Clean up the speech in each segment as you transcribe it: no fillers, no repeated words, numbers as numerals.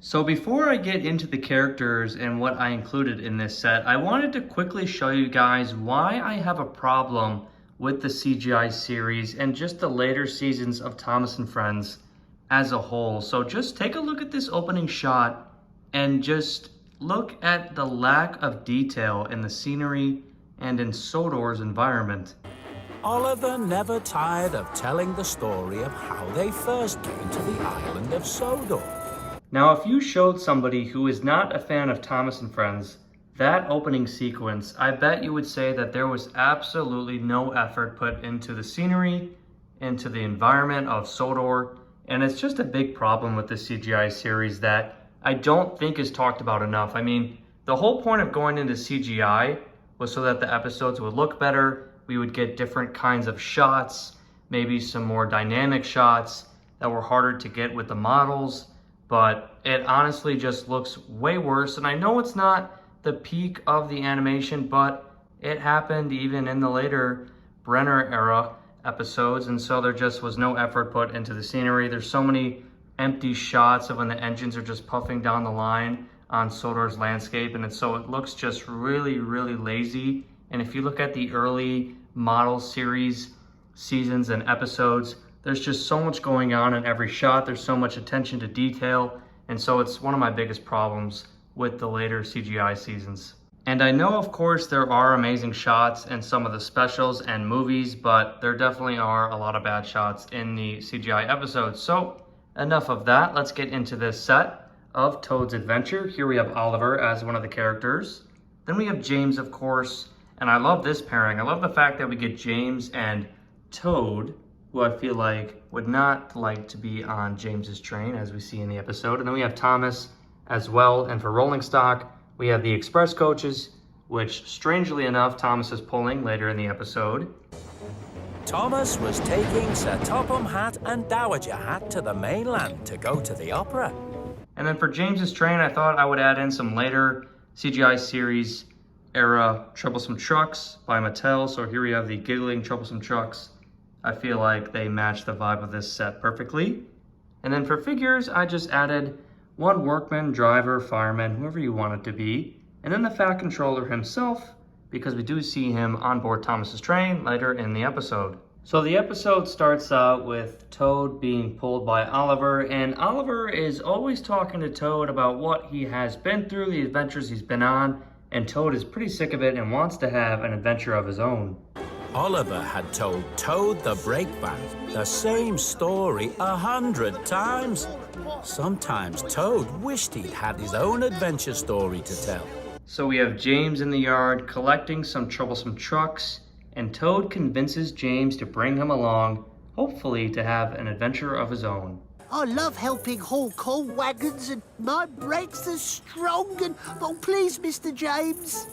So before I get into the characters and what I included in this set, I wanted to quickly show you guys why I have a problem with the CGI series and just the later seasons of Thomas and Friends as a whole. So just take a look at this opening shot and just look at the lack of detail in the scenery and in Sodor's environment. Oliver never tired of telling the story of how they first came to the island of Sodor. Now, if you showed somebody who is not a fan of Thomas and Friends that opening sequence, I bet you would say that there was absolutely no effort put into the scenery, into the environment of Sodor, and it's just a big problem with the CGI series that I don't think is talked about enough. I mean, the whole point of going into CGI was so that the episodes would look better, we would get different kinds of shots, maybe some more dynamic shots that were harder to get with the models, but it honestly just looks way worse. And I know it's not the peak of the animation, but it happened even in the later Brenner era episodes, and so there just was no effort put into the scenery. There's so many empty shots of when the engines are just puffing down the line on Sodor's landscape, and so it looks just really, really lazy. And if you look at the early model series seasons and episodes, there's just so much going on in every shot. There's so much attention to detail. And so it's one of my biggest problems with the later CGI seasons. And I know, of course, there are amazing shots in some of the specials and movies, but there definitely are a lot of bad shots in the CGI episodes. So enough of that. Let's get into this set of Toad's Adventure. Here we have Oliver as one of the characters. Then we have James, of course. And I love this pairing. I love the fact that we get James and Toad, who I feel like would not like to be on James's train, as we see in the episode. And then we have Thomas as well. And for rolling stock, we have the express coaches, which strangely enough, Thomas is pulling later in the episode. Thomas was taking Sir Topham Hatt and Dowager Hat to the mainland to go to the opera. And then for James's train, I thought I would add in some later CGI series era Troublesome Trucks by Mattel. So here we have the giggling Troublesome Trucks. I feel like they match the vibe of this set perfectly. And then for figures, I just added one workman, driver, fireman, whoever you want it to be. And then the Fat Controller himself, because we do see him on board Thomas's train later in the episode. So the episode starts out with Toad being pulled by Oliver, and Oliver is always talking to Toad about what he has been through, the adventures he's been on, and Toad is pretty sick of it and wants to have an adventure of his own. Oliver had told Toad the Brakeman the same story 100 times. Sometimes Toad wished he'd had his own adventure story to tell. So we have James in the yard collecting some troublesome trucks, and Toad convinces James to bring him along, hopefully to have an adventure of his own. I love helping haul coal wagons, and my brakes are strong, and oh please, Mr. James.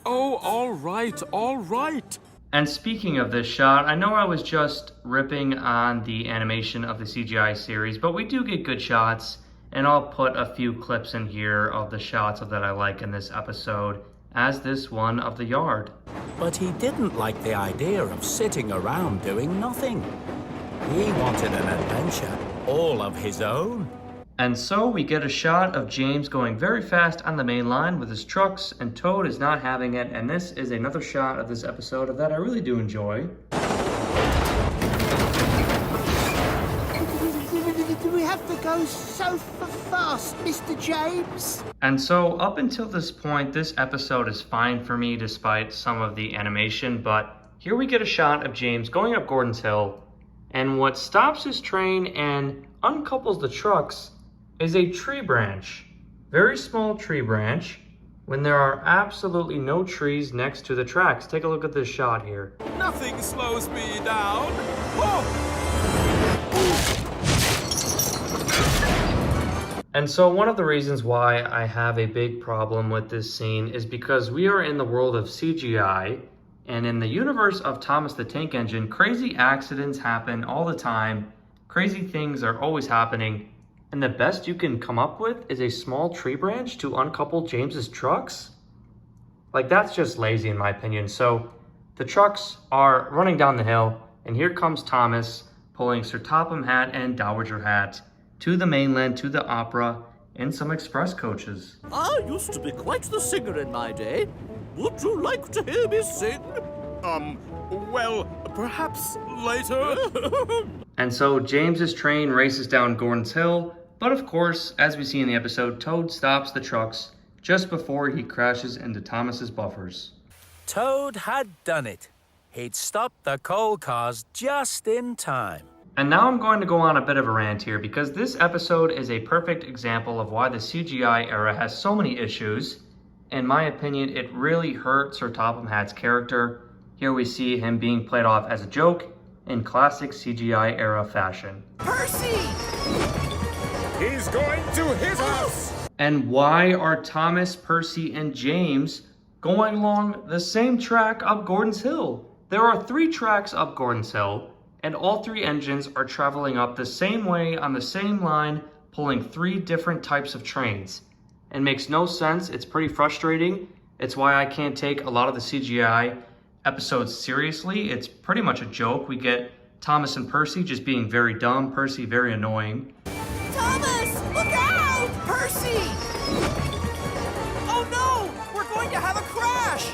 Oh, all right, all right. And speaking of this shot, I know I was just ripping on the animation of the CGI series, but we do get good shots, and I'll put a few clips in here of the shots that I like in this episode, as this one of the yard. But he didn't like the idea of sitting around doing nothing. He wanted an adventure all of his own. And so we get a shot of James going very fast on the main line with his trucks, and Toad is not having it, and this is another shot of this episode that I really do enjoy. Do we have to go so fast, Mr. James? And so up until this point, this episode is fine for me despite some of the animation, but here we get a shot of James going up Gordon's Hill, and what stops his train and uncouples the trucks is a tree branch, very small tree branch, when there are absolutely no trees next to the tracks. Take a look at this shot here. Nothing slows me down. Oh! And so one of the reasons why I have a big problem with this scene is because we are in the world of CGI, and in the universe of Thomas the Tank Engine, crazy accidents happen all the time. Crazy things are always happening. And the best you can come up with is a small tree branch to uncouple James's trucks? Like, that's just lazy in my opinion. So the trucks are running down the hill, and here comes Thomas pulling Sir Topham Hatt and Dowager Hat to the mainland, to the opera, and some express coaches. I used to be quite the singer in my day. Would you like to hear me sing? Well, perhaps later. And so James's train races down Gordon's Hill, but of course, as we see in the episode, Toad stops the trucks just before he crashes into Thomas's buffers. Toad had done it. He'd stopped the coal cars just in time. And now I'm going to go on a bit of a rant here because this episode is a perfect example of why the CGI era has so many issues. In my opinion, it really hurt Sir Topham Hatt's character. Here we see him being played off as a joke in classic CGI era fashion. Percy! He's going to hit us! And why are Thomas, Percy, and James going along the same track up Gordon's Hill? There are 3 tracks up Gordon's Hill, and all 3 engines are traveling up the same way on the same line, pulling 3 different types of trains. It makes no sense. It's pretty frustrating. It's why I can't take a lot of the CGI episodes seriously. It's pretty much a joke. We get Thomas and Percy just being very dumb, Percy very annoying. Thomas, look out! Percy! Oh no! We're going to have a crash!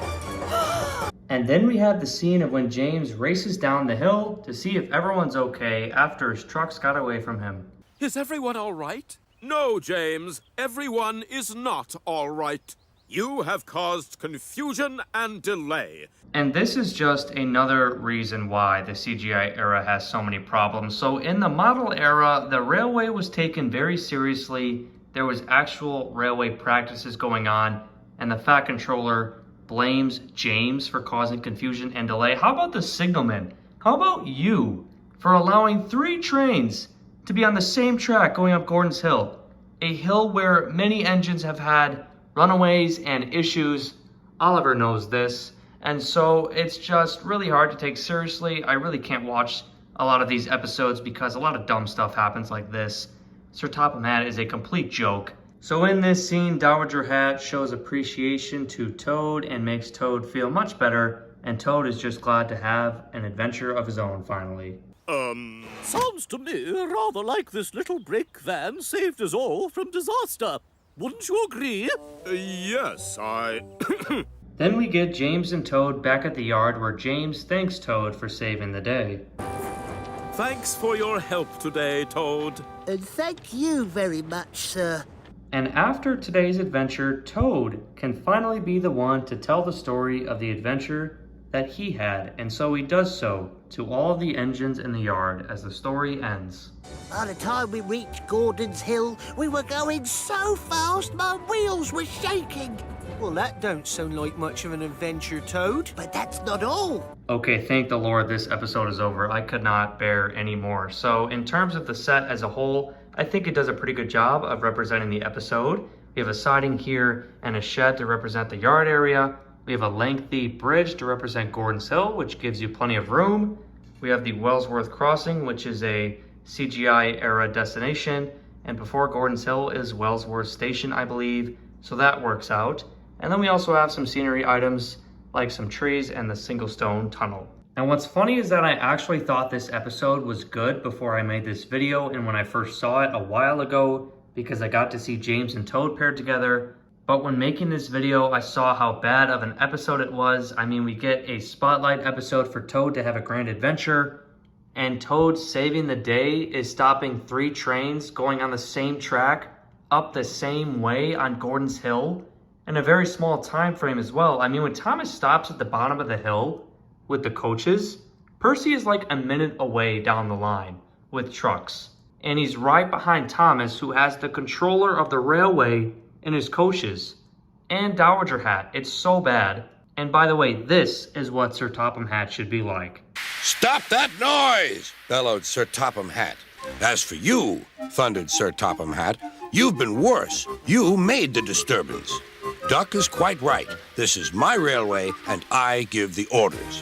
And then we have the scene of when James races down the hill to see if everyone's okay after his trucks got away from him. Is everyone all right? No, James. Everyone is not all right. You have caused confusion and delay. And this is just another reason why the CGI era has so many problems. So in the model era, the railway was taken very seriously. There was actual railway practices going on, and the Fat Controller blames James for causing confusion and delay. How about the signalman? How about you for allowing 3 trains to be on the same track going up Gordon's Hill? A hill where many engines have had runaways and issues. Oliver knows this. And so it's just really hard to take seriously. I really can't watch a lot of these episodes because a lot of dumb stuff happens like this. Sir Topham Hatt is a complete joke. So in this scene, Dowager Hat shows appreciation to Toad and makes Toad feel much better, and Toad is just glad to have an adventure of his own finally. Sounds to me rather like this little brake van saved us all from disaster. Wouldn't you agree? Yes, Then we get James and Toad back at the yard where James thanks Toad for saving the day. Thanks for your help today, Toad. And thank you very much, sir. And after today's adventure, Toad can finally be the one to tell the story of the adventure that he had, and so he does so to all of the engines in the yard as the story ends. By the time we reached Gordon's Hill, we were going so fast my wheels were shaking. Well, that don't sound like much of an adventure, Toad. But that's not all. Okay, thank the Lord this episode is over. I could not bear any more. So in terms of the set as a whole, I think it does a pretty good job of representing the episode. We have a siding here and a shed to represent the yard area. We have a lengthy bridge to represent Gordon's Hill, which gives you plenty of room. We have the Wellsworth Crossing, which is a CGI era destination. And before Gordon's Hill is Wellsworth Station, I believe. So that works out. And then we also have some scenery items like some trees and the single stone tunnel. And what's funny is that I actually thought this episode was good before I made this video and when I first saw it a while ago because I got to see James and Toad paired together. But when making this video, I saw how bad of an episode it was. I mean, we get a spotlight episode for Toad to have a grand adventure, and Toad saving the day is stopping 3 trains going on the same track up the same way on Gordon's Hill in a very small time frame as well. I mean, when Thomas stops at the bottom of the hill with the coaches, Percy is like a minute away down the line with trucks. And he's right behind Thomas, who has the controller of the railway in his coaches. And Dowager Hat. It's so bad. And by the way, this is what Sir Topham Hatt should be like. Stop that noise! Bellowed Sir Topham Hatt. As for you, thundered Sir Topham Hatt, you've been worse. You made the disturbance. Duck is quite right. This is my railway, and I give the orders.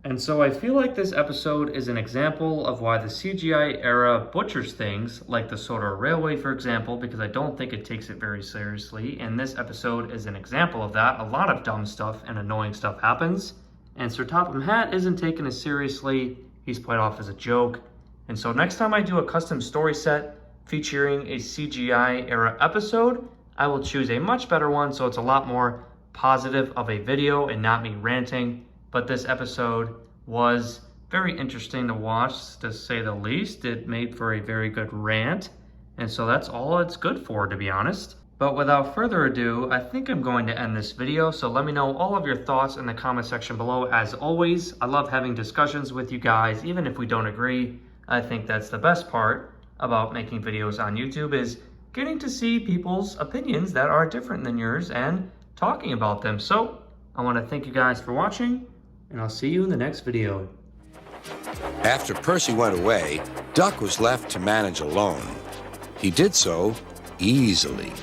And so I feel like this episode is an example of why the CGI era butchers things, like the Sodor Railway, for example, because I don't think it takes it very seriously. And this episode is an example of that. A lot of dumb stuff and annoying stuff happens. And Sir Topham Hatt isn't taken as seriously. He's played off as a joke. And so next time I do a custom story set, featuring a CGI era episode, I will choose a much better one so it's a lot more positive of a video and not me ranting. But this episode was very interesting to watch, to say the least. It made for a very good rant, and so that's all it's good for, to be honest. But without further ado, I think I'm going to end this video, so let me know all of your thoughts in the comment section below. As always, I love having discussions with you guys, even if we don't agree. I think that's the best part about making videos on YouTube, is getting to see people's opinions that are different than yours and talking about them. So I want to thank you guys for watching, and I'll see you in the next video. After Percy went away, Duck was left to manage alone. He did so easily.